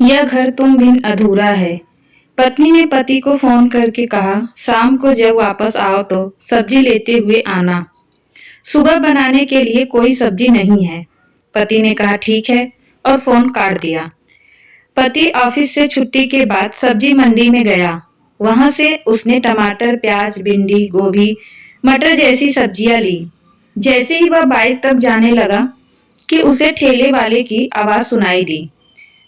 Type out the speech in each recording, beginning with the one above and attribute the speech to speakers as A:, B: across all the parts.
A: यह घर तुम बिन अधूरा है। पत्नी ने पति को फोन करके कहा, शाम को जब वापस आओ तो सब्जी लेते हुए आना। सुबह बनाने के लिए कोई सब्जी नहीं है। पति ने कहा ठीक है और फोन काट दिया। पति ऑफिस से छुट्टी के बाद सब्जी मंडी में गया। वहां से उसने टमाटर, प्याज, भिंडी, गोभी, मटर जैसी सब्जियां ली। जैसे ही वह बाइक तक जाने लगा कि उसे ठेले वाले की आवाज सुनाई दी,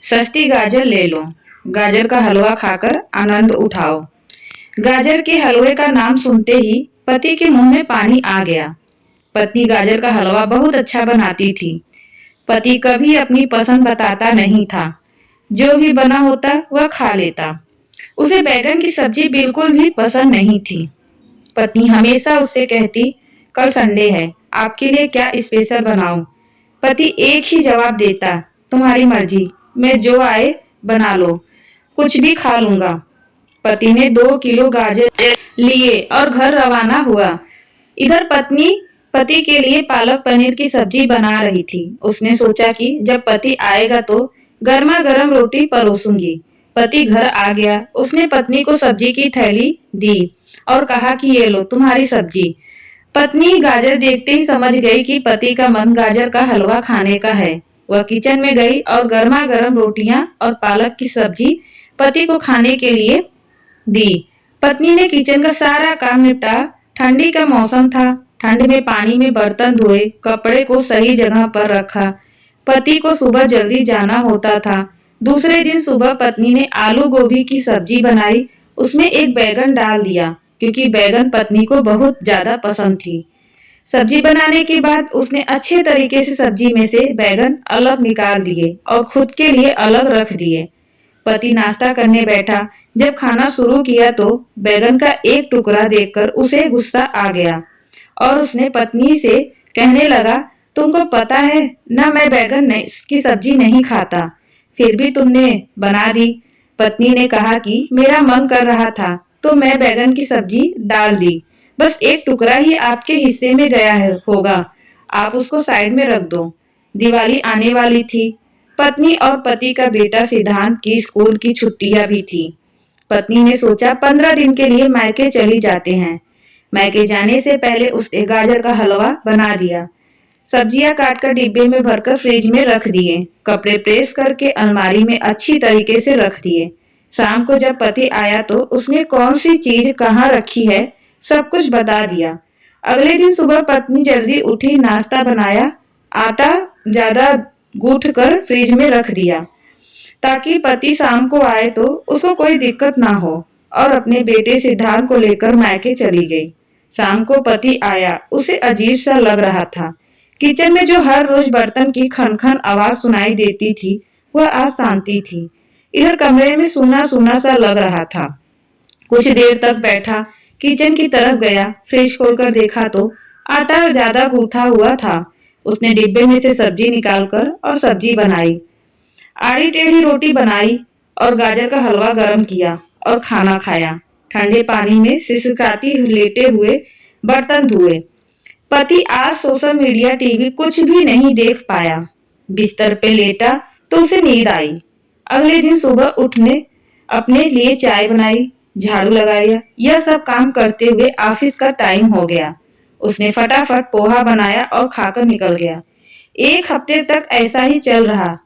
A: सस्ती गाजर ले लो, गाजर का हलवा खाकर आनंद उठाओ। गाजर के हलवे का नाम सुनते ही पति के मुंह में पानी आ गया। पत्नी गाजर का हलवा बहुत अच्छा बनाती थी। पति कभी अपनी पसंद बताता नहीं था। जो भी बना होता वह खा लेता। उसे बैगन की सब्जी बिल्कुल भी पसंद नहीं थी। पत्नी हमेशा उससे कहती, कल संडे है, आपके लिए क्या स्पेशल बनाऊं? पति एक ही जवाब देता, तुम्हारी मर्जी, मैं जो आए बना लो, कुछ भी खा लूंगा। पति ने 2 किलो गाजर लिए और घर रवाना हुआ। इधर पत्नी पति के लिए पालक पनीर की सब्जी बना रही थी। उसने सोचा कि जब पति आएगा तो गर्मा गर्म रोटी परोसूंगी। पति घर आ गया। उसने पत्नी को सब्जी की थैली दी और कहा कि ये लो तुम्हारी सब्जी। पत्नी गाजर देखते ही समझ गई कि पति का मन गाजर का हलवा खाने का है। वह किचन में गई और गर्मा गर्म रोटियां और पालक की सब्जी पति को खाने के लिए दी। पत्नी ने किचन का सारा काम निपटा। ठंडी का मौसम था। ठंड में पानी में बर्तन धोए, कपड़े को सही जगह पर रखा। पति को सुबह जल्दी जाना होता था। दूसरे दिन सुबह पत्नी ने आलू गोभी की सब्जी बनाई। उसमें एक बैगन डाल दिया क्योंकि बैगन पत्नी को बहुत ज्यादा पसंद थी। सब्जी बनाने के बाद उसने अच्छे तरीके से सब्जी में से बैगन अलग निकाल दिए और खुद के लिए अलग रख दिए। पति नाश्ता करने बैठा। जब खाना शुरू किया तो बैगन का एक टुकड़ा देखकर उसे गुस्सा आ गया और उसने पत्नी से कहने लगा, तुमको पता है ना मैं बैगन की सब्जी नहीं खाता, फिर भी तुमने बना दी। पत्नी ने कहा कि मेरा मन कर रहा था तो मैं बैगन की सब्जी डाल दी। बस एक टुकड़ा ही आपके हिस्से में गया है होगा, आप उसको साइड में रख दो। दिवाली आने वाली थी। पत्नी और पति का बेटा सिद्धांत की स्कूल की छुट्टियां भी थी। पत्नी ने सोचा 15 दिन के लिए मायके चली जाते हैं। मायके जाने से पहले उसने गाजर का हलवा बना दिया। सब्जियां काटकर डिब्बे में भरकर फ्रिज में रख दिए। कपड़े प्रेस करके अलमारी में अच्छी तरीके से रख दिए। शाम को जब पति आया तो उसने कौन सी चीज कहाँ रखी है सब कुछ बता दिया। अगले दिन सुबह पत्नी जल्दी उठी, नाश्ता बनाया, आटा ज्यादा गूंथ कर फ्रिज में रख दिया ताकि पति शाम को आए तो उसको कोई दिक्कत ना हो, और अपने बेटे सिद्धांत को लेकर मायके चली गई। शाम को पति आया। उसे अजीब सा लग रहा था। किचन में जो हर रोज बर्तन की खन खन आवाज सुनाई देती थी वह आज शांति थी। इधर कमरे में सुना सुना सा लग रहा था। कुछ देर तक बैठा, किचन की तरफ गया, फ्रिज खोलकर देखा तो आटा ज्यादा गूंथा हुआ था। उसने डिब्बे में से सब्जी निकालकर और सब्जी बनाई, आड़ी टेढ़ी रोटी बनाई और गाजर का हलवा गर्म किया और खाना खाया। ठंडे पानी में सिसकाती लेटे हुए बर्तन धोए। पति आज सोशल मीडिया, टीवी कुछ भी नहीं देख पाया। बिस्तर पे लेटा तो उसे नींद आई। अगले दिन सुबह उठने अपने लिए चाय बनाई, झाड़ू लगाया। यह सब काम करते हुए ऑफिस का टाइम हो गया। उसने फटाफट पोहा बनाया और खाकर निकल गया। 1 हफ्ते तक ऐसा ही चल रहा,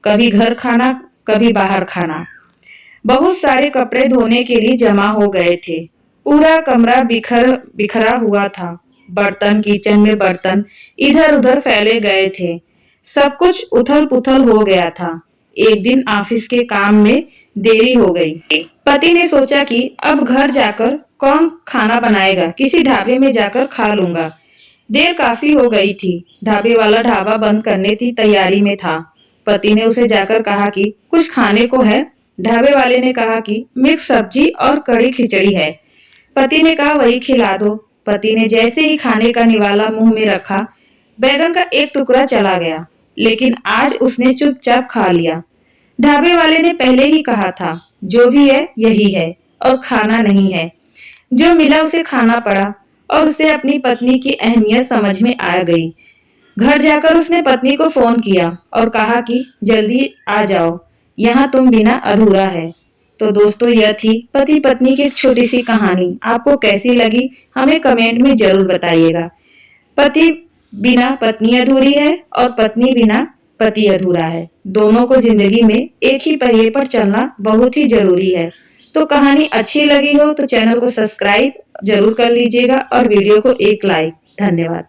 A: कभी घर खाना कभी बाहर खाना। बहुत सारे कपड़े धोने के लिए जमा हो गए थे। पूरा कमरा बिखरा हुआ था। बर्तन, किचन में बर्तन इधर उधर फैले गए थे। सब कुछ उथल पुथल हो गया था। एक दिन ऑफिस के काम में देरी हो गई। पति ने सोचा कि अब घर जाकर कौन खाना बनाएगा, किसी ढाबे में जाकर खा लूंगा। देर काफी हो गई थी। ढाबे वाला ढाबा बंद करने की तैयारी में था। पति ने उसे जाकर कहा कि कुछ खाने को है। ढाबे वाले ने कहा कि मिक्स सब्जी और कड़ी खिचड़ी है। पति ने कहा वही खिला दो। पति ने जैसे ही खाने का निवाला मुंह में रखा, बैगन का एक टुकड़ा चला गया, लेकिन आज उसने चुपचाप खा लिया। ढाबे वाले ने पहले ही कहा था, जो भी है यही है और खाना नहीं है। जो मिला उसे खाना पड़ा और उसे अपनी पत्नी की अहमियत समझ में आ गई। घर जाकर उसने पत्नी को फोन किया और कहा कि जल्दी आ जाओ, यहाँ तुम बिना अधूरा है। तो दोस्तों, यह थी पति पत्नी की एक छोटी सी कहानी। आपको कैसी लगी हमें कमेंट में जरूर बताइएगा। पति बिना पत्नी अधूरी है और पत्नी बिना पति अधूरा है। दोनों को जिंदगी में एक ही पहिए पर चलना बहुत ही जरूरी है। तो कहानी अच्छी लगी हो तो चैनल को सब्सक्राइब जरूर कर लीजिएगा और वीडियो को एक लाइक। धन्यवाद।